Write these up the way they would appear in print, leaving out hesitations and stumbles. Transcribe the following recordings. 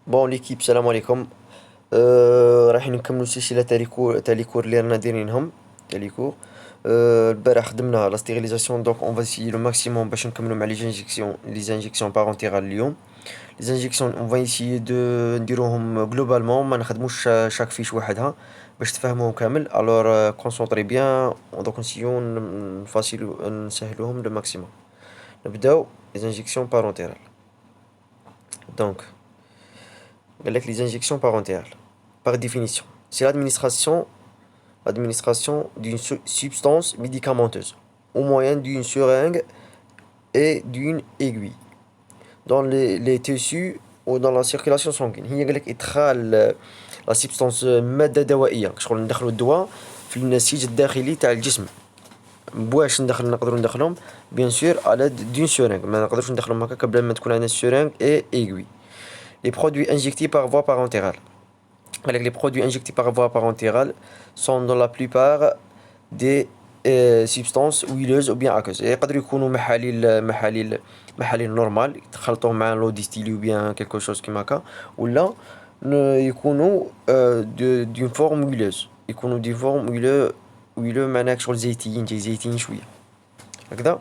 بون ليكيب السلام عليكم. رايحين نكملو السلسلة تاع لي كور اللي رانا دايرينهم تاع لي كور. البارح خدمنا لا ستيريليزاسيون دونك اون فاسيي لو ماكسيموم باش نكملو مع لي زانجيكسيون بارونتيرال اليوم. لي زانجيكسيون اون فايسيي دو نديروهم جلوبالمون ما نخدموش شاك فيش وحدها باش تفهموهم كامل. الور كونسونطري بيان دونك نسيو نفاسيلو نسهلوهم لو ماكسيموم. نبداو لي زانجيكسيون بارونتيرال. دونك les injections parentales, par définition, c'est l'administration d'une substance médicamenteuse au moyen d'une seringue et d'une aiguille dans les tissus ou dans la circulation sanguine. هي قال لك إدخال لا سبستانس مادة دوائية شغل ندخلو الدواء في النسيج الداخلي تاع الجسم. بواش نقدروا ندخلهم بيان سور على دون سورينغ، ما نقدرش ندخلهم هكاك بلا ما تكون عندنا سورينغ اي ايغوي. Les produits injectés par voie parentérale. Les produits injectés par voie parentérale sont dans la plupart des substances huileuses ou bien aqueuses. يقدروا يكونوا محاليل نورمال تخلطوهم مع لو ديستيلي ou bien quelque chose كيما هكا، ولا يكونوا d'une forme huileuse، يكونوا d'une forme huileux معناها شغل زيتين شوية هكذا.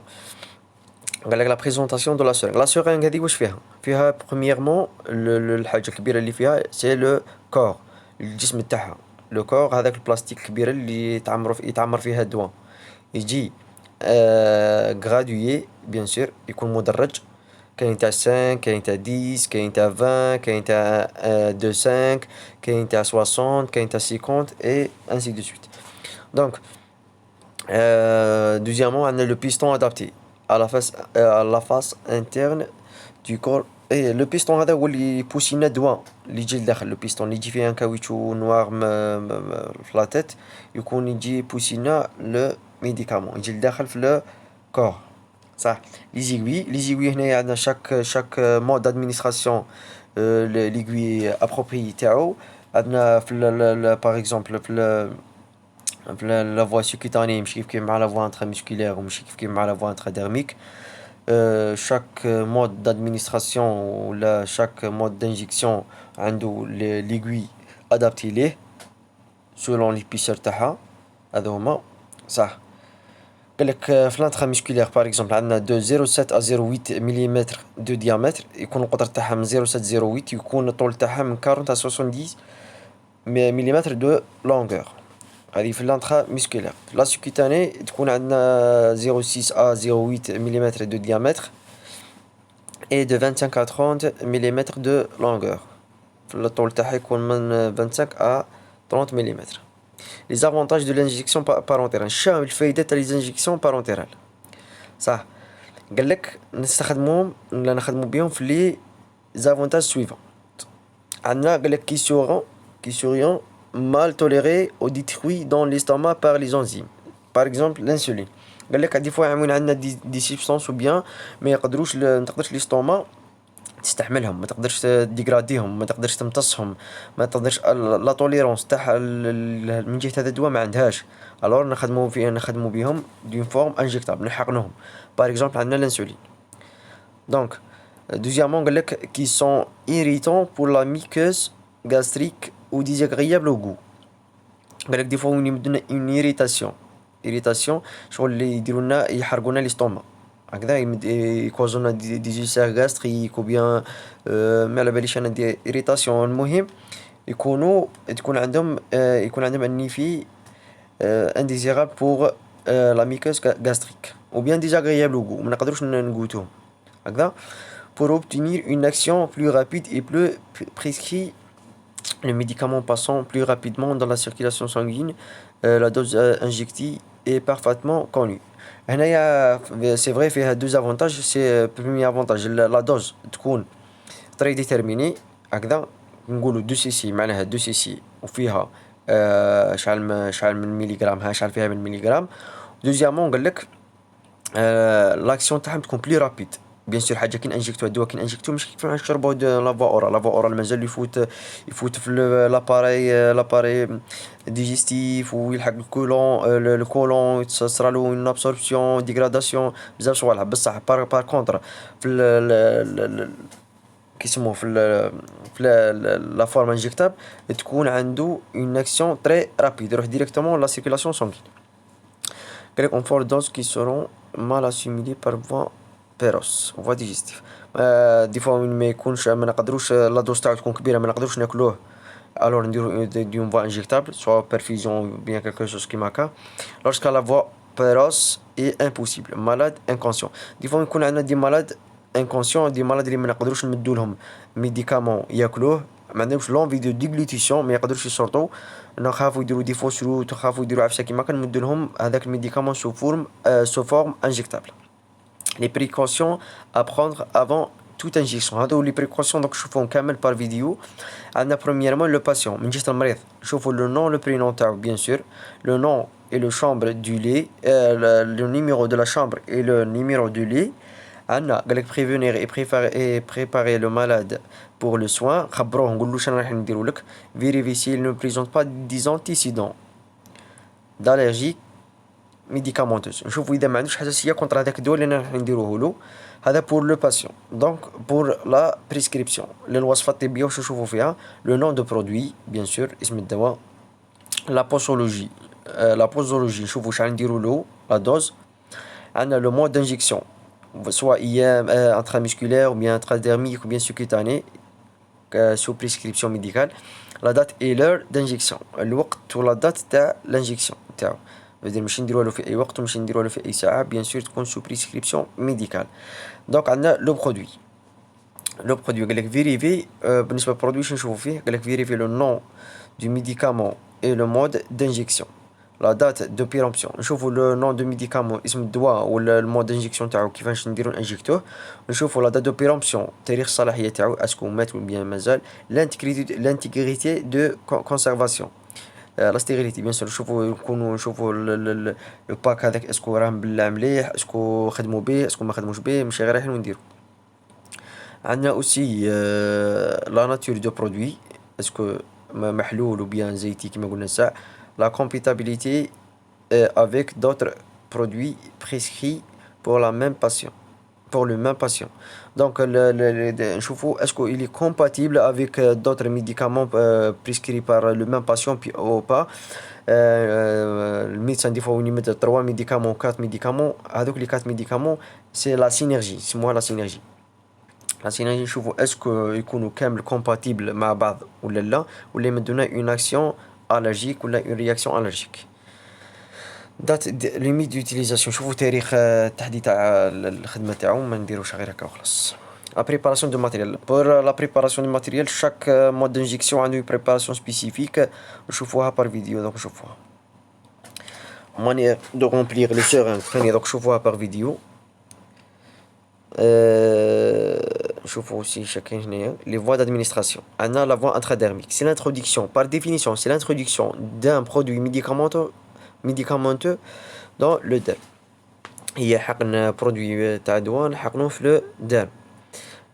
قال لك لا بريزونطاسيون دو لا سيرينغ. لا سيرينغ هذه واش فيها برومييرمون الحاجه الكبيره اللي فيها سي لو كور، الجسم تاعها. لو كور هذاك البلاستيك الكبيره اللي يتعمر فيها الدواء يجي غرادويي بيان سور، يكون مدرج. كاين تاع 5، كاين تاع 10، كاين تاع 20، كاين تاع 25، كاين تاع 60، كاين تاع 50 اي انسي دو سويت. دونك deuxièmement عندنا لو بيستون ادابتي à la face interne du corps. ايه لو بيستون هذا هو اللي يبوسي لنا الدواء اللي يجي لداخل. لو بيستون اللي يجي فيه ان كاويتشو نوار في لا تيت يكون يجي يبوسي لنا لو ميديكامون يجي لداخل في لو كور، صح. لي زيغوي هنايا عندنا شاك مود دادمينستراسيون ليغوي ابروبري تاعو. عندنا في باغ اكزومبل في لا فوا سوكيتاني ماشي كيف مع لا فوا انتراميسكولير وماشي كيف مع لا فوا انتراديرميك. chaque mode d'administration ولا chaque mode d'injection عنده l'aiguille adapté ليه selon l'épaisseur تاعها. هذا هما صح. قالك في الانتراميسكولير باغ اكزومبل عندنا دو 0.7 à 0.8 مليمتر دو ديامتر، يكون القطر تاعها من 0.7 0.8، يكون الطول تاعها من 40 à 70 مليمتر دو لونغور. هذه في الانترا ميسكولير. لا سوكيتاني تكون عندنا 0.6 à 0.8 مليمتر دو ديامتر et de 25 à 30 مليمتر دو لونغور. في الطول تاعها يكون من 25 à 30 مليمتر. les avantages de l'injection parentérale. شنو الفايدة تاع les injections parentérales؟ صح. قال لك نستخدموهم ولا نخدموا بهم في لي زافونتاج سويفون. عندنا قال لك qui seront mal tolérés ou détruits dans l'estomac par les enzymes. par exemple l'insuline. قال لك دي فوا يعملون عندنا دي سيبستانس وبيان ما يقدروش ما تقدرش ليستوما تستحملهم، ما تقدرش ديغراديهم، ما تقدرش تمتصهم، ما تقدرش لا توليرونس تاع من جهه هذا الدواء ما عندهاش. الور نخدموا بهم دون فورم انجكتابل نحقنوهم. باغ اكزومبل عندنا الانسولين. دونك دوزيامون قال لك كي سون irritants pour la muqueuse gastrique ou désagréable au goût. قال لك دي فوا يبدو لنا irritation شغل اللي يديروا لنا يحرقوا لنا ليستوما هكذا، يكوزونا دي جيسير غاستريك او بيان ما على باليش انا دي irritation. المهم تكون عندهم ان ايفي انديزيرابل بور لا ميكوز غاستريك ou bien désagréable au goût، ما نقدروش نقوتوهم هكذا. pour obtenir une action plus rapide et plus prescrit le médicament passant plus rapidement dans la circulation sanguine, la dose injectée est parfaitement connue. هنايا سي فري فيها دوز افونتاج. سي بروميير افونتاج لا دوز تكون تري ديتيرميني هكذا، نقولوا 2 سي سي معناها 2 سي سي وفيها شحال من ميليغرام، شحال فيها من ميليغرام. دوزيامون قال لك لاكسيون تاعهم تكون بلي رابيد. بيان سور حاجه كي انجكتو الدواء كي انجكتو ماشي كيف نشربوا لافوا اورال مازال يفوت في لاباري ديجيستيف ويلحق الكولون تصرالو اون ابسوربسيون ديغراداسيون بزاف صوالح. بصح بار كونتر في كيسموه في لا فورم انجيكتابل تكون عنده اون اكسيون تري رابيد يروح ديريكتومون لا سيركيلاسيون سانغين. قالك اون فور دوز كي سورون مال اسيميلي بار فوا بيروس فوا ديجيستيف. دي فوا وين ما يكونش ما نقدروش لا دوز تاعو تكون كبيره ما نقدروش ناكلوه alors نديرو اون فوا انجيكتابل سوا perfusion ou bien quelque chose كيما هكا. lorsque la voie péroce est impossible malade inconscient. دي فوا يكون عندنا دي مالاد انكونسيون دي مالاد اللي ما نقدروش نمدو لهم ميديكامون ياكلوه ما عندهمش لونفي دو ديغلوتيسيون ما يقدروش يسورطو نخافوا يديروا دي فوس روت خافوا يديروا عفسه كيما كنمدو لهم هذاك الميديكامون سو فورم انجيكتابل. لي بريكوسيون ا بروندر افون توت انجيكسيون هادو لي بريكوسيون دونك نشوفوهم كامل بار فيديو. عندنا برومييرمون لو باسيون من جهه المريض نشوفوا لو نون لو برينون تاعو بيان سور لو نون et le chambre du lit le numéro de la chambre et le numéro du lit. عندنا قالك prévenir et préparer le malade pour le soin. خبروه نقولو شنو راح نديرو لك. vérifier s'il ne présente pas des antécédents d'allergie médicamenteuse. نشوفو اذا ما عندوش حساسيه كونتر هذاك الدواء اللي راح نديروه له. هذا pour le patient. donc pour la prescription للوصفه الطبيه واش نشوفو فيها le nom de produit bien sûr اسم الدواء la posologie la posologie نشوفو شحال نديرو له la dose. عندنا le mode d'injection soit IM intramusculaire ou bien intradermique ou bien subcutané sous prescription médicale. La date et l'heure d'injection الوقت ولا date تاع l'injection تاعو ماشي نديروها له في اي وقت وماشي نديروها له في اي ساعه بيان سور تكون سو بريسكريبسيون ميديكال. دونك عندنا لو برودوي قالك فيريفي بالنسبه للبرودوي شنو نشوفو فيه قالك فيريفي لو نون دو ميديكامون اي لو مود دانجيكسيون لا دات دو بيرامبسيون نشوفوا لو نون دو ميديكامون اسم الدواء ولا المود دانجيكسيون تاعو كيفاش نديرو انجيكتوه. نشوفوا لا دات دو بيرامبسيون تاريخ الصلاحيه تاعو اسكو مات ولا بيان مازال. لانتيغريتي دو كونسيرفاسيون لا ستيريليتي بيان سور نشوفوا لو باك هذاك اسكو راه مبلع مليح اسكو خدموا به اسكو ما خدموش به ماشي غير رايحين ونديرو. عندنا اوسي لا ناتور دو برودوي اسكو محلول ou bien زيتي كيما قلنا الساعة. La compatibilité avec d'autres produits prescrits pour la même patient, pour le même patient. Donc نشوفوا est-ce qu'il est compatible avec d'autres médicaments prescrits par le même patient ou pas. Le médecin des fois il met 3 médicaments 4 médicaments هذوك les 4 médicaments c'est la synergie c'est moi la synergie. La synergie نشوفوا est-ce que يكونوا كامل compatible مع بعض ولا لا ولا يمدونا une action allergique ولا une réaction allergique. date limite d'utilisation نشوفوا تاريخ التحديد تاع الخدمة تاعو ما نديروش غير هكا وخلاص. La préparation du matériel. Pour la préparation du matériel, chaque mode d'injection a une préparation spécifique. نشوفوها par vidéo donc نشوفوها. Manière de remplir le seringue donc نشوفوها par vidéo. نشوفوا aussi chacun هنايا les voies d'administration. عندنا la voie intradermique. C'est l'introduction par définition c'est l'introduction d'un produit médicamenteux dans le derme. هي حقن برودوي تاع دواء نحقنوه في le derme.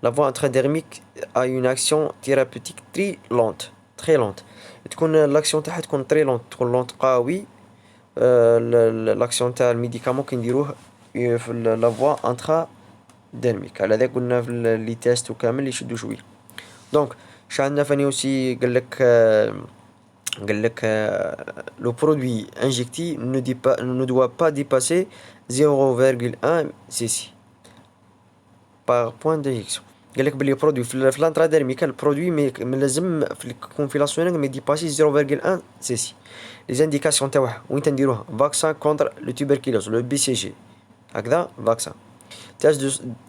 La voie intradermique a une action thérapeutique très lente. تكون l'action تاعها تكون très lente تكون lente قوي. l'action تاع الميديكامون كي نديروه في la voie intradermique. على ذاك قلنا في لي تيست وكامل اللي يشدوا شويه. دونك شعندنا فاني aussi قال لك le produit injecté ne doit pas dépasser 0,1 cc par point d'injection. قال لك بلي برودوي في الانتراديرميك البرودوي ما لازم يكون في لاسونينغ ما ديباسي 0,1 cc. لي زانديكاسيون تاعها وين تنديروها فاكسان كونتر لو تيبركيلوز لو بي سي جي هكذا فاكسان.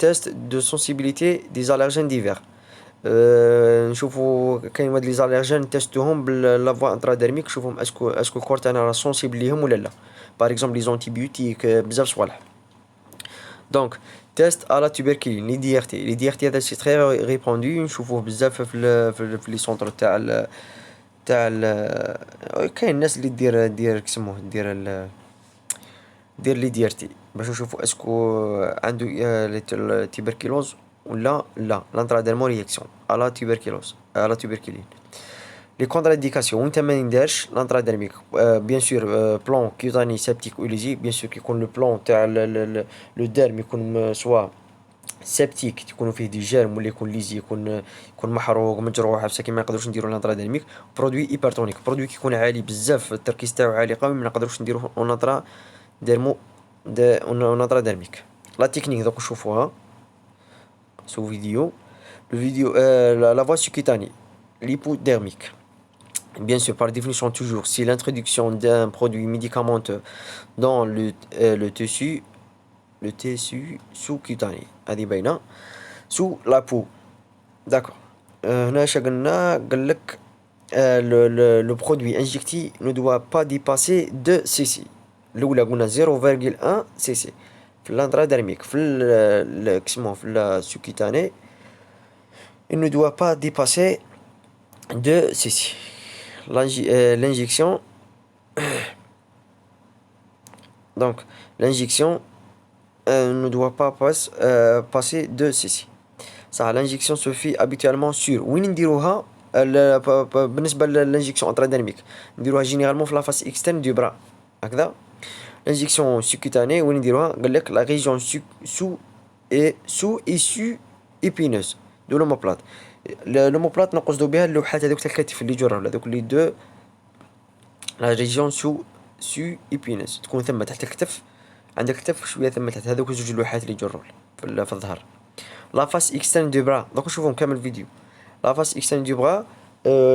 test de sensibilité des allergènes divers. نشوفوا كاين واحد لي زاليرجين تيستوهم بلا فوا انتراديرميك نشوفهم اسكو الكور تاعنا راه سونسيبل ليهم ولا لا. باغ اكزومبل لي زونتيبيوتيك بزاف صوالح. دونك تيست على تيبركلين لي دي ار تي هذا سي تري ريباندو نشوفوه بزاف في لي سونتر تاع كاين الناس اللي دير كسموه دير لي دي ار تي باش نشوفوا اسكو عنده التيبركلوز ولا لا. l'intradérmal réaction à la tuberculose à la tuberculine. les contre-indications وانت ما نديرش l'intradérmique bien sûr plan cutané septique ou léger bien sûr كيكون le plan تاع le derme يكون soit سيبتيك تكونوا فيه دي جيرم ولا يكون ليزي يكون محروق مجروح بصح ما نقدروش نديرو لانتراديرميك. برودوي ايبرتونيك برودوي كيكون عالي بزاف التركيز تاعو عالي قوي ما نقدروش نديروه اونطرا ديرمو اونطرا ديرميك. لا تكنيك دوك نشوفوها سو فيديو. Le vidéo, la voie subcutanée, l'hypodermique. Bien sûr, par définition, toujours, si l'introduction d'un produit médicamenteux dans le tissu sous-cutané, هذه باينة sous la peau. D'accord. هنا اش قلنا قالك le produit injecté ne doit pas dépasser 2 cc. الأولى قلنا 0,1 cc في الانتراديرميك في كسموه في السوكيتاني il ne doit pas dépasser 2 cc. L'injection donc l'injection ne doit pas passer 2 cc. Ça, l'injection se fait habituellement sur وين نديروها بالنسبة للانجكسيون انتراديرميك نديروها جينيرالمون في لا فاس اكسترن دو برا هكذا. l'injection subcutanée وين نديروها قالك لا ريجيون سو épineuse دو لوموبلات. لوموبلات نقصدو بها اللوحات هذوك تاع الكتف اللي يجروا هذوك اللي دو لا ريجيون سو épineuse تكون ثم تحت الكتف عندك الكتف شويه ثم تحت هذوك زوج اللوحات اللي يجروا في الظهر. لا فاس اكسترن دو برا دوك نشوفهم كامل الفيديو. لا فاس اكسترن دو برا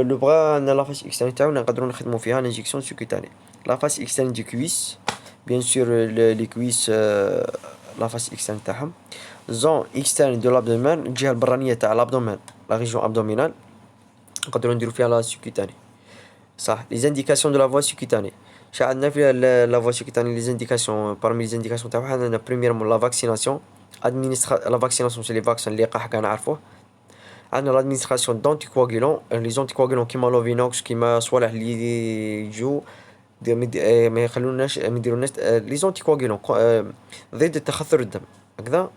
لو برا عندنا لا فاس اكسترن تاعنا نقدروا نخدموا فيها لانجيكسيون سوكوتاني. لا فاس اكسترن دو كويس بيان سور لي كويس لا فاس اكسترن تاعهم. زون اكسترن دو لابدومين الجهه البرانيه تاع لابدومين لا ريجيون ابدومينال نقدروا نديروا فيها لا سوكوتاني صح. لي زانديكاسيون دو لا فوا سوكوتاني شا عندنا في لا فوا سوكوتاني لي زانديكاسيون بارمي لي زانديكاسيون تاعها عندنا بريميرمون لا فاكسيناسيون لا فاكسيناسيون سي لي فاكسين اللقاح كاع نعرفوه. عندنا لادمينستراسيون دونتيكواغولون لي زونتيكواغولون كيما لوفينوكس كيما صوالح اللي يجو ما يخلوناش ما يديروناش لي زونتيكواغولون ضد التخثر الدم هكذا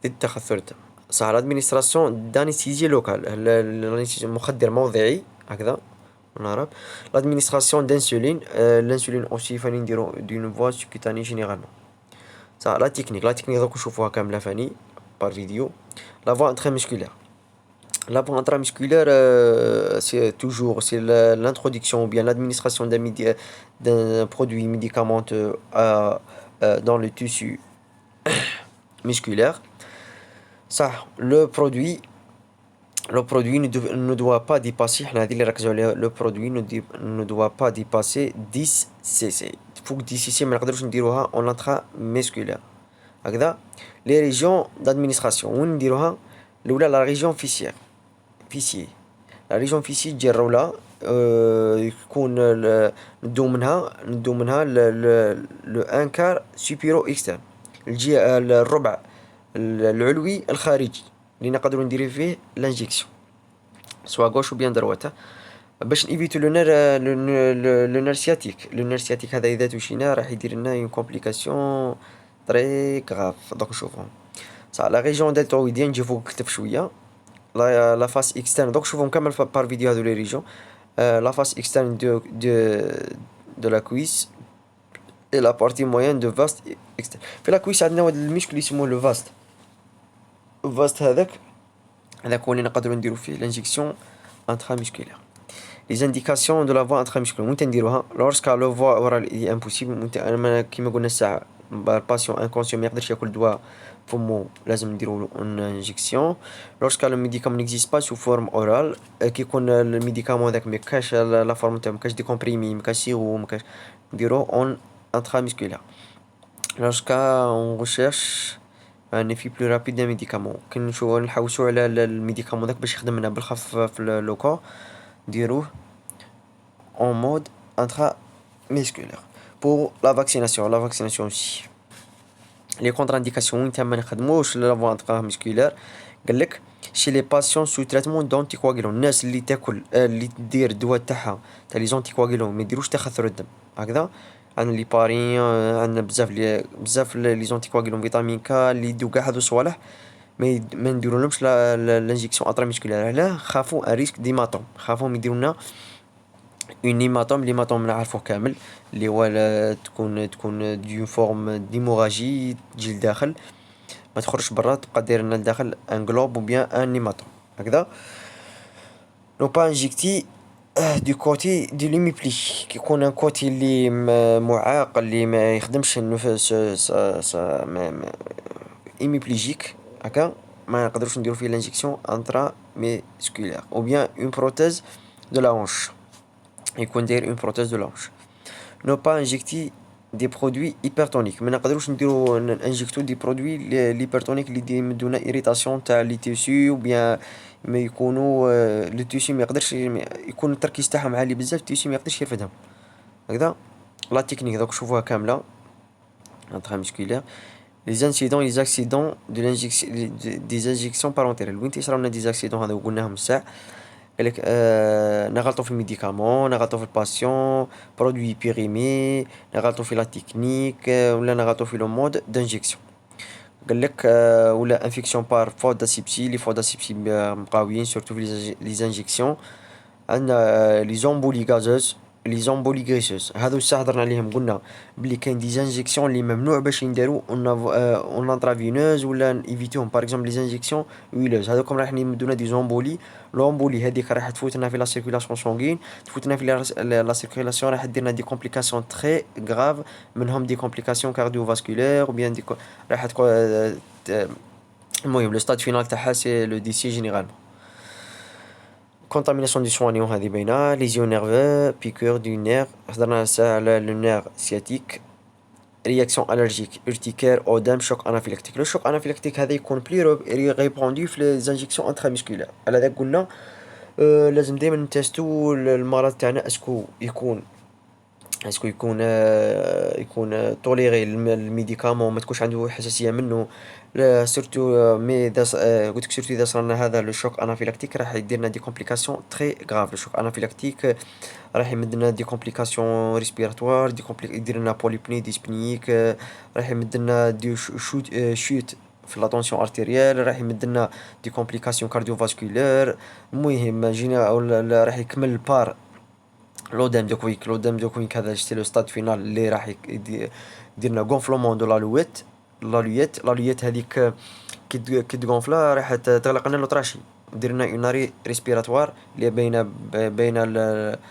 ضد التخثر الدم صح. لادمينستراسيون دانستيزي لوكال مخدر موضعي هكذا نعرف. لادمينستراسيون دانسولين الانسولين اوسي فاني نديرو دون فوا سوكوتاني جينيرالمون صح. لا تكنيك دوك نشوفوها كامله فاني بار فيديو. La voie intramusculaire. La voie intramusculaire, c'est toujours l'introduction ou bien l'administration d'un produit médicamenteux dans le tissu musculaire. Ça, le produit ne doit pas dépasser, le produit ne doit pas dépasser 10 cc. Il faut que 10 cc ما نقدروش نديروها en intramusculaire. هكذا. لي ريجيون دادمينستراسيون وين نديروها الاولى لا ريجيون فيسيير لا ريجيون فيسيير تجي الروله يكون ندو منها لو انكار سوبيرو اكسترن الجهه الربع العلوي الخارجي اللي نقدروا نديرو فيه لانجيكسيون سوا غوش و بيان دروات باش نيفيتو لو نير سياتيك هذا اذا توشينا راح يدير لنا اون كومبليكاسيون طري غاف. دوك نشوفهم صح. لا ريجيون دلتويديه نجي فوق الكتف شويه. لا فاس اكسترن دوك نشوفهم كامل بار فيديو هذو لي ريجيون. لا فاس اكسترن دو لا كويس اي لا بارتي موين دو فاست اكسترن. في لا كويس عندنا واحد المشكل اللي يسموه لو فاست هذاك هو اللي نقدروا نديرو فيه لانجيكسيون انتراميسكولير. لي زانديكاسيون دو لا فوا انتراميسكولير وين نديروها لورسكا لو فوا اورال اي امبوسيبل كيما قلنا الساعه الباسيون انكونسيون ما يقدرش ياكل دواء فمو لازم نديرو اون انجيكسيون. لورسكا لو ميديكامون نيكزيست با سو فورم اورال كي يكون الميديكامون هذاك ما كاش لا فورم تاعو ما كاش دي كومبريمي ما كاش سيرو ما كاش نديرو اون انتراميسكولير. لورسكا اون ريشيرش ان افي بلو رابيد دان ميديكامون كنشوفو نحوسو على الميديكامون داك باش يخدم لنا بالخف في لو كور نديروه اون مود انتراميسكولير. pour la vaccination aussi. Les contre-indications وين تما نخدموش لا فوا انتراميسكولير قالك شي لي باسيون سو تريتمون دونتيكواغولون الناس اللي تاكل اللي تدير الدواء تاعها تاع لي زونتيكواغولون ما يديروش تخثر الدم هكذا. عندنا لي بارين عندنا بزاف لي زونتيكواغولون فيتامين كا اللي يدو كاع هادو الصوالح ما نديرولهمش لانجيكسيون انتراميسكولير علاه خافوا ان ريسك ديماتوم خافوا يديرونا اون ليماتوم نعرفوه كامل اللي هو تكون دون فورم ديموراجي تجي لداخل ما تخرجش برا، تبقى داير لنا لداخل ان جلوب ou bien ان نيماتور هكذا. نو با انجيكتي دو كوتي دي ليميبلي، كيكون ان كوتي اللي معاق اللي ما يخدمش النفس ايميبليجيك هكا، ما نقدروش نديرو فيه لانجيكسيون انترا ميسكولير او بيان اون بروتيز دو لا هونش، يكون داير اون بروتيز دو لا هونش. نو با انجيكتي دي برودوي هيبرتونيك، ما نقدروش نديرو انجيكتو دي برودوي ليبرتونيك اللي يمدونا ايريتاسيون تاع لي تيسو او بيان ما يكونوا لو تيسو ما يقدرش يكون التركيز تاعهم عالي بزاف، التيسو ما يقدرش يرفدهم هكذا. لا تكنيك دوك شوفوها كامله انترا ميسكولير. les incidents les accidents de l'injection des injections parentérales. وين تيصراولنا دي زاكسيدون هذا وقلناهم الساع، قالك نغلطو في الميديكامون، نغلطو في الباسيون، برودوي بيريمي، نغلطو في لا تكنيك، ولا نغلطو في لو مود دانجيكسيون. قالك ولا انفيكسيون بار فوت داسيبسي، لي فوت داسيبسي مقاويين سورتو في لي زانجيكسيون. عندنا لي زومبولي غازوز، لي زومبولي غريسوز، هادو الساعة هضرنا عليهم قلنا بلي كاين دي زانجيكسيون اللي ممنوع باش يندارو اون انترافينوز ولا ايفيتيهم. باغ اكزومبل لي زانجيكسيون ويلوز هادوكم راح يمدونا دي زومبولي. لومبولي هذيك راح تفوتنا في لا سيركيلاسيون سونغين، تفوتنا في لا سيركيلاسيون، راح ديرنا دي كومبليكاسيون تري غراف، منهم دي كومبليكاسيون كارديوفاسكولير وبيان دي راح تكون المهم لو ستاد فينال تاعها سي لو ديسي جينيرالمون. contamination du soignant هذه باينه. ليزيون نيرفو، بيكور دو نير، هضرنا ساعه على لو نير سياتيك. رياكسيون الرجيك، ارتكار، اودام، شوك انافيلاكتيك. لو شوك انافيلاكتيك هذا يكون بلي ريبوندو في لي زانجيكسيون انتراميسكولير. على ذاك قلنا لازم دائما نتيستو المرض تاعنا اسكو يكون يكون توليري الميديكامون، ما تكونش عنده حساسيه منه. سورتو مي قلت لك سورتو اذا صرنا هذا لو شوك انافيلاكتيك راح يدير لنا دي كومبليكاسيون تري غراف. لو شوك انافيلاكتيك راح يمد لنا دي كومبليكاسيون ريسبيراتوار، يدير لنا بوليبني ديسبنيك، راح يمد لنا دي شوت في لا طونسيون ارتيريال، راح يمد لنا دي كومبليكاسيون كارديوفاسكولير. المهم جينا راح يكمل البار لودام دو كويك. لودام دو كويك هذا سي لو ستاد فينال اللي راح يديرنا غونفلومون دو لالويت هذيك كي تغونفلا راح تغلق لنا لوطراشي، دير لنا اون اري ريسبيراتوار اللي باينه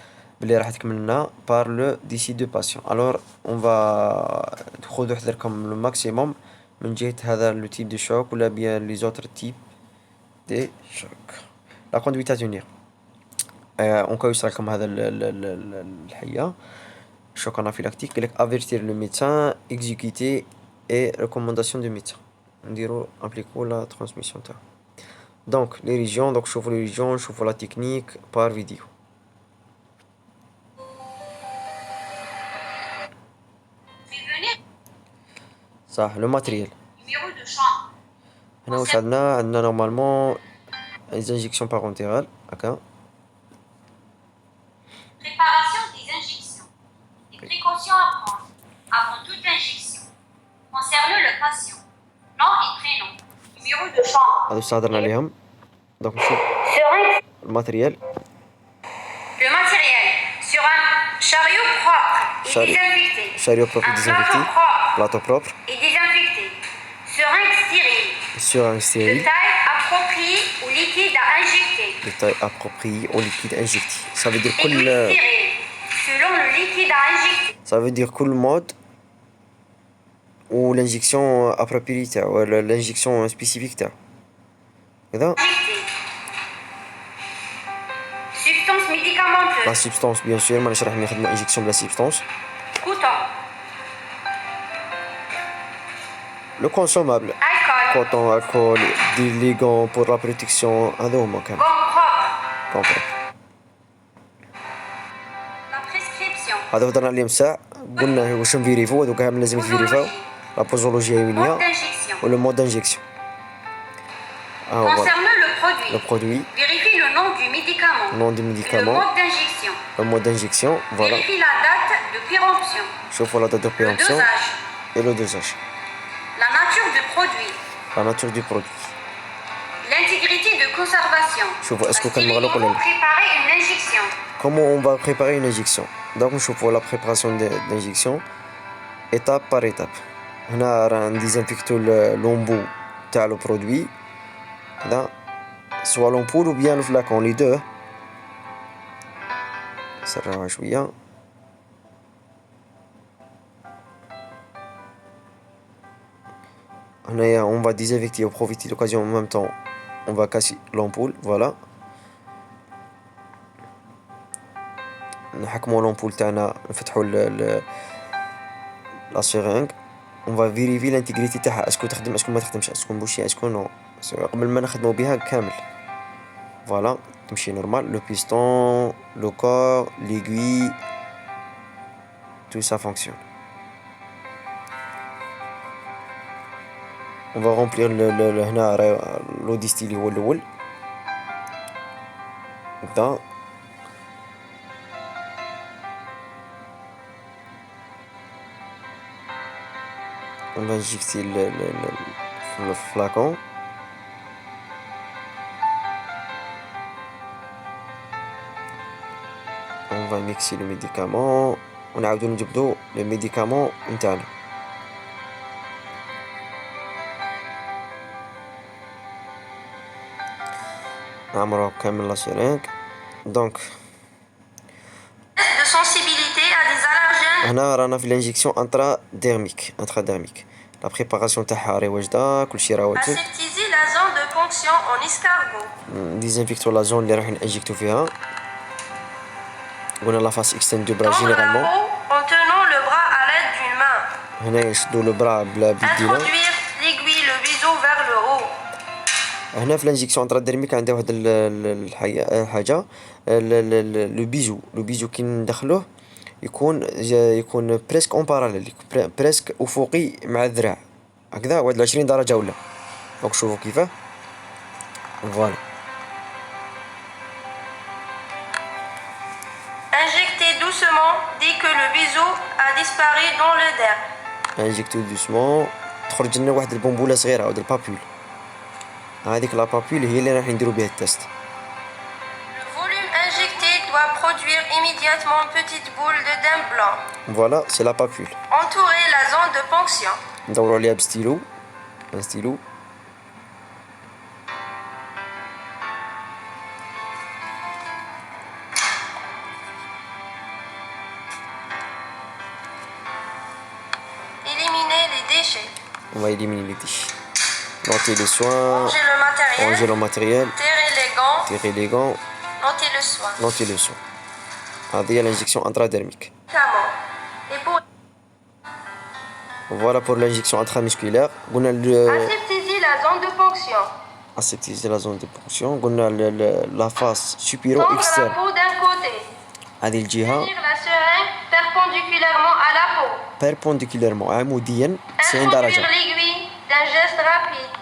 بلي راح تكمل لنا بار لو ديسي دو باسيون. الوغ اون فا خذوا حذركم لو ماكسيموم من جهه هذا لو تيب دو شوك ولا بيان لي زوتر تيب دي شوك. لا كوندويت ا تونير اون كو يصرا لكم هذا الحيه شوك انافيلاكتيك، قالك افيرتير لو ميدسان، اكزيكوتي اي ريكومونداسيون دو ميدسان، نديرو ابليكو لا ترانسميسيون تاعو. دونك لي ريجيون، دونك شوفوا لي ريجيون، شوفوا لا تكنيك بار فيديو. صح لو ماتريال. هنا واش عندنا نورمالمون لي انجيكسيون بارونتيرال هكا. Préparation des injections. Les précautions à prendre avant toute injection. Concernant le patient, nom et prénom, numéro de chambre. هادو استهدرنا عليهم. دونك نشوف الماتريال. Le matériel sur un chariot propre et désinfecté. Chariot propre et désinfecté. Plateau propre et désinfecté. Seringue stérile. Seringue stérile. De taille appropriée au liquide à injecter. De taille appropriée au liquide injecté. Ça veut dire كل selon le liquide à injecter. Ça veut dire كل mode ou l'injection appropriée تاعو ولا l'injection spécifique تاعو. كذا. Substance médicamenteuse. La substance bien sûr مانيش راح ناخذ injection بلا substance. Coton. Le consommable. Alcool. Coton, alcool, des ligants pour la protection. هذا هما كامل. Gomme propre. La prescription. هذا هضرنا عليه مساع، قلنا واش نفيريفو هذوك كامل لازم يفيريفاو. لا بوزولوجيا يومية و لو مود دانجيكسيون. Concernant le produit. Le produit. Vérifie le nom du médicament. Nom du médicament. Le mode d'injection. Le mode d'injection, voilà. Vérifie la date de péremption. شوفوا la date de péremption. Le dosage. Et le dosage. La nature du produit. La nature du produit. L'intégrité de conservation. شوفوا اسكو كان مغلق ولا لا. Préparer une injection. Comment on va préparer une injection? Donc نشوفوا la préparation d'injection étape par étape. هنا راه نديزانفيكتو لومبو تاع لو برودوي هذا سوا لومبول ou bien le flacon les deux. نسرعوها شوية. هنايا on va désinfecter ou profiter de l'occasion en même temps on va casser l'ampoule voilà. نحكموا l'ampoule تاعنا نفتحوا la seringue. on va vérifier l'intégrité تاعها اسكو تخدم اسكو ما تخدمش اسكو مبوشي اسكو نو قبل ما نخدموا بها كامل. فوالا تمشي نورمال. لو بيستون لو كور l'aiguille tout ça fonctionne. on va remplir هنا لو ديستيلي هو الاول هكذا. on va injecter le flacon. on va mixer le médicament ونعاودو نجبدو le médicament نتاعنا. نعمرو كامل لا سيرينغ. دونك de sensibilité à des allergènes. هنا رانا في الانجيكسيون انتراديرميك. لا بريباراسيون تاعها راهي واجده كلشي راه واجد. Aseptiser la zone de ponction en escargot. ديزانفيكتو لا زون اللي راح نانجيكتو فيها. قلنا لا فاس اكسترن دو برا Tendre la جينيرالمون. peau en tenant le bras à l'aide d'une main. هنا يشدو لو برا بيدينا. Introduire l'aiguille, le biseau vers le haut. هنا في الانجيكسيون انتراديرميك عندها واحد الحاجه لو بيزو كي ندخلوه يكون بريسك اون باراليل بريسك افقي مع الذراع هكذا واحد 20 درجه ولا. دونك شوفوا كيفاه فوالا. Injectez doucement dès que le biseau a disparu dans le derme. انجيكتو دوسمون. تخرج لنا واحد البومبوله صغيره واحد البابول. هذيك لا بابول هي اللي راح نديرو بها التست. Le volume injecté doit produire immédiatement une petite boule de dème blanc. فوالا سي لا بابول. Entourer la zone de ponction. ندورو عليها بستيلو. ان ستيلو. Éliminer les déchets. On va éliminer les déchets. Noter les soins. Ranger le matériel. Ranger le matériel. Tirer les gants. Tirer les gants. Noter le soin. Noter le soin. هذه هي الانجكسيون انتراديرميك. Et pour Voilà pour l'injection intramusculaire. قلنا aseptiser la zone de ponction. aseptiser la zone de ponction. قلنا la face supéro Tendre la externe. peau d'un côté. هذه الجهة Tenir la seringue perpendiculairement à la peau. perpendiculairement عموديا 90 Introduire درجة. l'aiguille d'un geste rapide.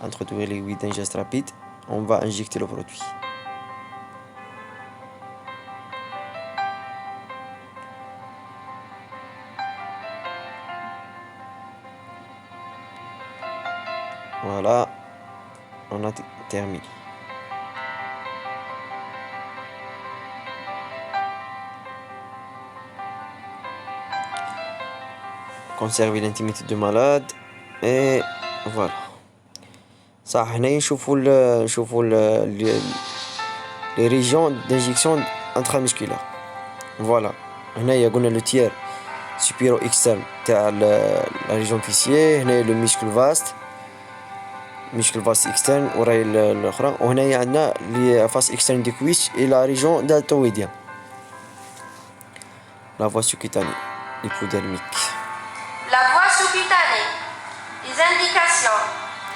Introduire l'aiguille d'un geste rapide. On va injecter le produit. Voilà, on a terminé. Conserver l'intimité du malade et voilà. صح هنا نشوفوا les régions d'injection intramusculaire. Voilà. هنايا قلنا le tiers supéro externe تاع la région fessier. هنايا le muscle vaste. muscle vaste externe وراهي الاخرى. وهنايا عندنا لي فاس externe du cuisse et la région deltoïdienne. La voie sous-cutanée hypodermique. La voie sous-cutanée. Les indications.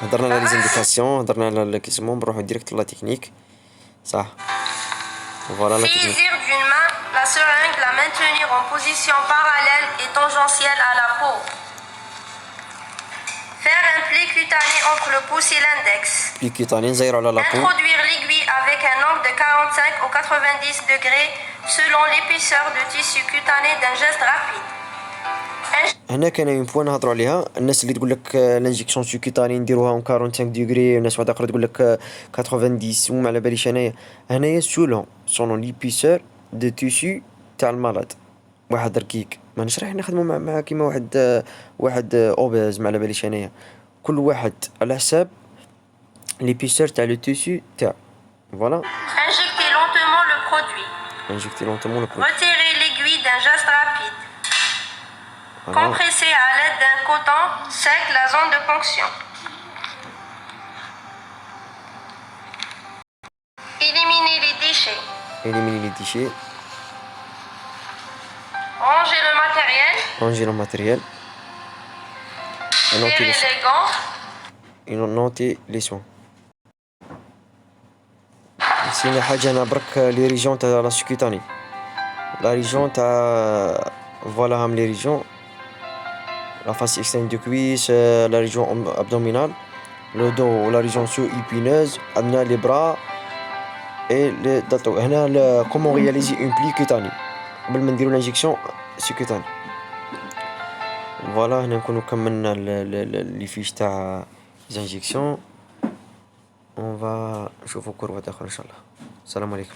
هضرنا على les indications. هضرنا على كيسمون نروحو ديريكت لا تكنيك. صح. Voilà la technique. Saisir d'une main la seringue, la maintenir en position parallèle et tangentielle à la peau. Faire un pli cutané entre le pouce et l'index. Pli cutané نزيرو على لا بو. Introduire l'aiguille avec un angle de 45 ou 90 degrés selon l'épaisseur de tissu cutané d'un geste rapide. هنا كاين بوان نهضروا عليها. الناس اللي تقول لك لانجيكسيون سوكيتاني نديروها 45 ديغري. الناس واحده اخرى تقول لك 90 وما على باليش. هنايا سولون ليبيسور دو تيسو تاع المرض. واحد ركيك ما نشرح نخدموا مع كيما واحد اوبيز ما على باليش. كل واحد على حساب l'épaisseur تاع le tissu تاعو. Voilà. Injectez lentement le produit. Injectez lentement le produit. Retirez l'aiguille d'un geste rapide. Voilà. Compressez à l'aide d'un coton sec la zone de ponction. Éliminez les déchets. Éliminez les déchets. Rangez le matériel. Rangez le matériel. Serrez les gants. Et notez les soins. نسينا حاجة أنا برك لي ريجون تاع لا سكوتاني. لا ريجون تاع فوالا هام لي ريجون. La face externe du cuisse, la région abdominale, le dos, la région sous-épineuse, les bras et les deltoïdes. هنا comment réaliser une pli cutanée قبل ما نديرو l'injection sous-cutanée. فوالا هنا نكونو كملنا لي فيش تاع les injections. On va نشوفو كروات اخرى ان شاء الله. السلام عليكم.